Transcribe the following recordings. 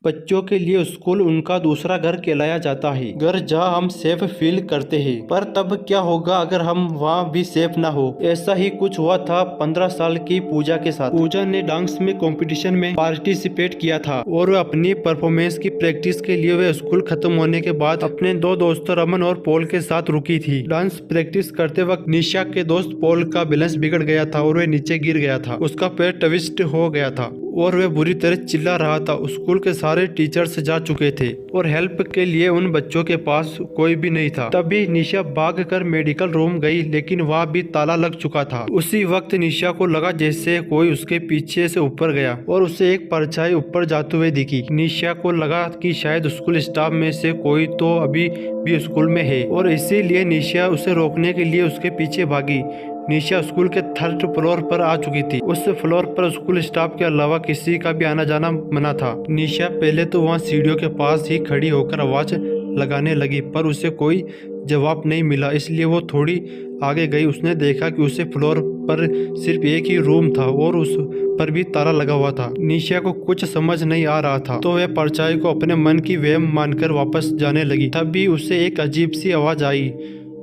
बच्चों के लिए स्कूल उनका दूसरा घर कहलाया जाता है, घर जहां हम सेफ फील करते हैं। पर तब क्या होगा अगर हम वहां भी सेफ ना हो? ऐसा ही कुछ हुआ था 15 साल की पूजा के साथ। पूजा ने डांस में कंपटीशन में पार्टिसिपेट किया था और वह अपनी परफॉर्मेंस की प्रैक्टिस के लिए वह स्कूल खत्म होने के बाद अपने दो दोस्तों रमन और पॉल के साथ रुकी थी। डांस प्रैक्टिस करते वक्त निशा के दोस्त पॉल का बैलेंस बिगड़ गया था और वह नीचे गिर गया था। उसका पैर ट्विस्ट हो गया था और वह बुरी तरह चिल्ला रहा था। स्कूल के सारे टीचर्स जा चुके थे और हेल्प के लिए उन बच्चों के पास कोई भी नहीं था। तभी निशा भागकर मेडिकल रूम गई, लेकिन वहाँ भी ताला लग चुका था। उसी वक्त निशा को लगा जैसे कोई उसके पीछे से ऊपर गया और उसे एक परछाई ऊपर जाते हुए दिखी। निशा को लगा कि शायद स्कूल स्टाफ में से कोई तो अभी भी स्कूल में है और इसीलिए निशा उसे रोकने के लिए उसके पीछे भागी। निशा स्कूल के 3rd फ्लोर पर आ चुकी थी। उस फ्लोर पर स्कूल स्टाफ के अलावा किसी का भी आना जाना मना था। निशा पहले तो वहां सीढ़ियों के पास ही खड़ी होकर आवाज लगाने लगी, पर उसे कोई जवाब नहीं मिला, इसलिए वो थोड़ी आगे गई। उसने देखा कि उसे फ्लोर पर सिर्फ एक ही रूम था और उस पर भी ताला लगा हुआ था। निशा को कुछ समझ नहीं आ रहा था, तो वह परछाई को अपने मन की वहम मानकर वापस जाने लगी। तभी उसे एक अजीब सी आवाज आई।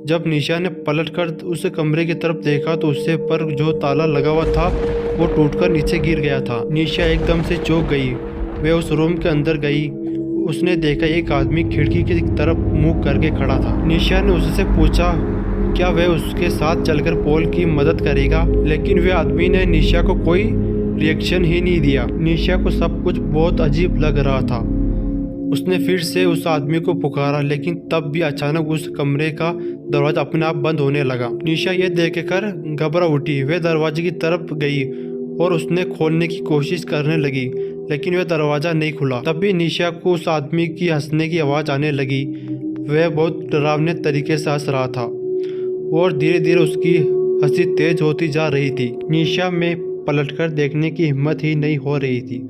जब निशा ने पलटकर उस कमरे की तरफ देखा तो उससे पर जो ताला लगा हुआ था वो टूटकर नीचे गिर गया था। निशा एकदम से चौंक गई। वह उस रूम के अंदर गई। उसने देखा एक आदमी खिड़की की तरफ मुंह करके खड़ा था। निशा ने उससे पूछा क्या वह उसके साथ चलकर पॉल की मदद करेगा, लेकिन वह आदमी ने निशा को कोई रिएक्शन ही नहीं दिया। निशा को सब कुछ बहुत अजीब लग रहा था। उसने फिर से उस आदमी को पुकारा, लेकिन तब भी अचानक उस कमरे का दरवाजा अपने आप बंद होने लगा। निशा ये देखकर घबरा उठी। वह दरवाजे की तरफ गई और उसने खोलने की कोशिश करने लगी, लेकिन वह दरवाजा नहीं खुला। तभी निशा को उस आदमी की हंसने की आवाज़ आने लगी। वह बहुत डरावने तरीके से हंस रहा था और धीरे धीरे उसकी हंसी तेज होती जा रही थी। निशा में पलटकर देखने की हिम्मत ही नहीं हो रही थी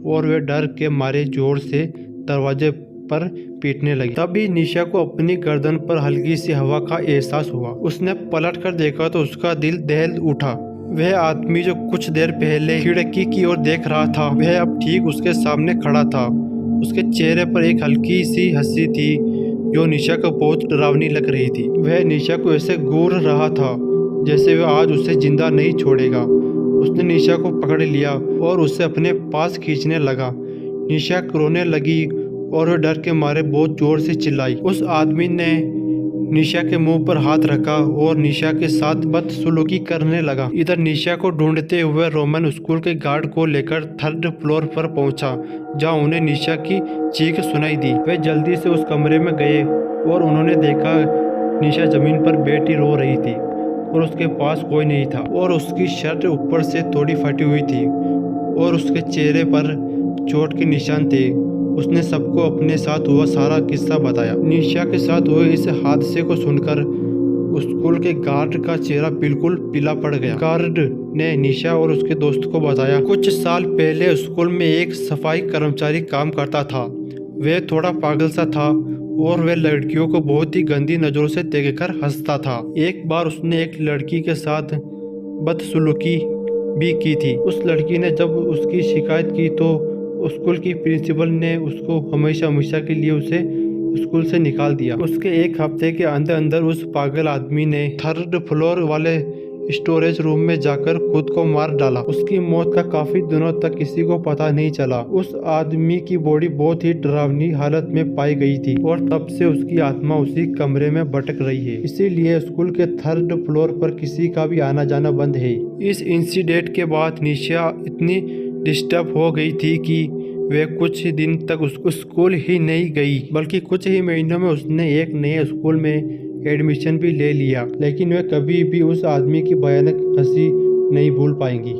और वह डर के मारे जोर से दरवाजे पर पीटने लगी। तभी निशा को अपनी गर्दन पर हल्की सी हवा का एहसास हुआ। उसने पलटकर देखा तो उसका दिल दहल उठा। वह आदमी जो कुछ देर पहले खिड़की की ओर देख रहा था, वह अब ठीक उसके सामने खड़ा था। उसके चेहरे पर एक हल्की सी हंसी थी जो निशा को बहुत डरावनी लग रही थी। वह निशा को ऐसे घूर रहा था जैसे वह आज उसे जिंदा नहीं छोड़ेगा। उसने निशा को पकड़ लिया और उसे अपने पास खींचने लगा। निशा रोने लगी और वह डर के मारे बहुत जोर से चिल्लाई। उस आदमी ने निशा के मुंह पर हाथ रखा और निशा के साथ बदसलूकी करने लगा। इधर निशा को ढूंढते हुए रोमन स्कूल के गार्ड को लेकर 3rd फ्लोर पर पहुंचा, जहां उन्हें निशा की चीख सुनाई दी। वे जल्दी से उस कमरे में गए और उन्होंने देखा निशा जमीन पर बैठी रो रही थी और उसके पास कोई नहीं था और उसकी शर्ट ऊपर से थोड़ी फटी हुई थी और उसके चेहरे पर चोट के निशान थे। उसने सबको अपने साथ हुआ सारा किस्सा बताया। निशा के साथ हुए इस हादसे को सुनकर स्कूल के गार्ड का चेहरा बिल्कुल पीला पड़ गया। गार्ड ने निशा और उसके दोस्त को बताया कुछ साल पहले स्कूल में एक सफाई कर्मचारी काम करता था। वह थोड़ा पागल सा था और वह लड़कियों को बहुत ही गंदी नजरों से देखकर हंसता था। एक बार उसने एक लड़की के साथ बदसलूकी भी की थी। उस लड़की ने जब उसकी शिकायत की तो स्कूल की प्रिंसिपल ने उसको हमेशा हमेशा के लिए उसे स्कूल से निकाल दिया। उसके एक हफ्ते के अंदर अंदर उस पागल आदमी ने 3rd फ्लोर वाले स्टोरेज रूम में जाकर खुद को मार डाला। उसकी मौत का काफी दिनों तक किसी को पता नहीं चला। उस आदमी की बॉडी बहुत ही डरावनी हालत में पाई गई थी और तब से उसकी आत्मा उसी कमरे में भटक रही है। इसीलिए स्कूल के 3rd फ्लोर पर किसी का भी आना जाना बंद है। इस इंसिडेंट के बाद निशा इतनी डिस्टर्ब हो गई थी कि वह कुछ दिन तक स्कूल ही नहीं गई, बल्कि कुछ ही महीनों में उसने एक नए स्कूल में एडमिशन भी ले लिया। लेकिन वह कभी भी उस आदमी की भयानक हंसी नहीं भूल पाएंगी।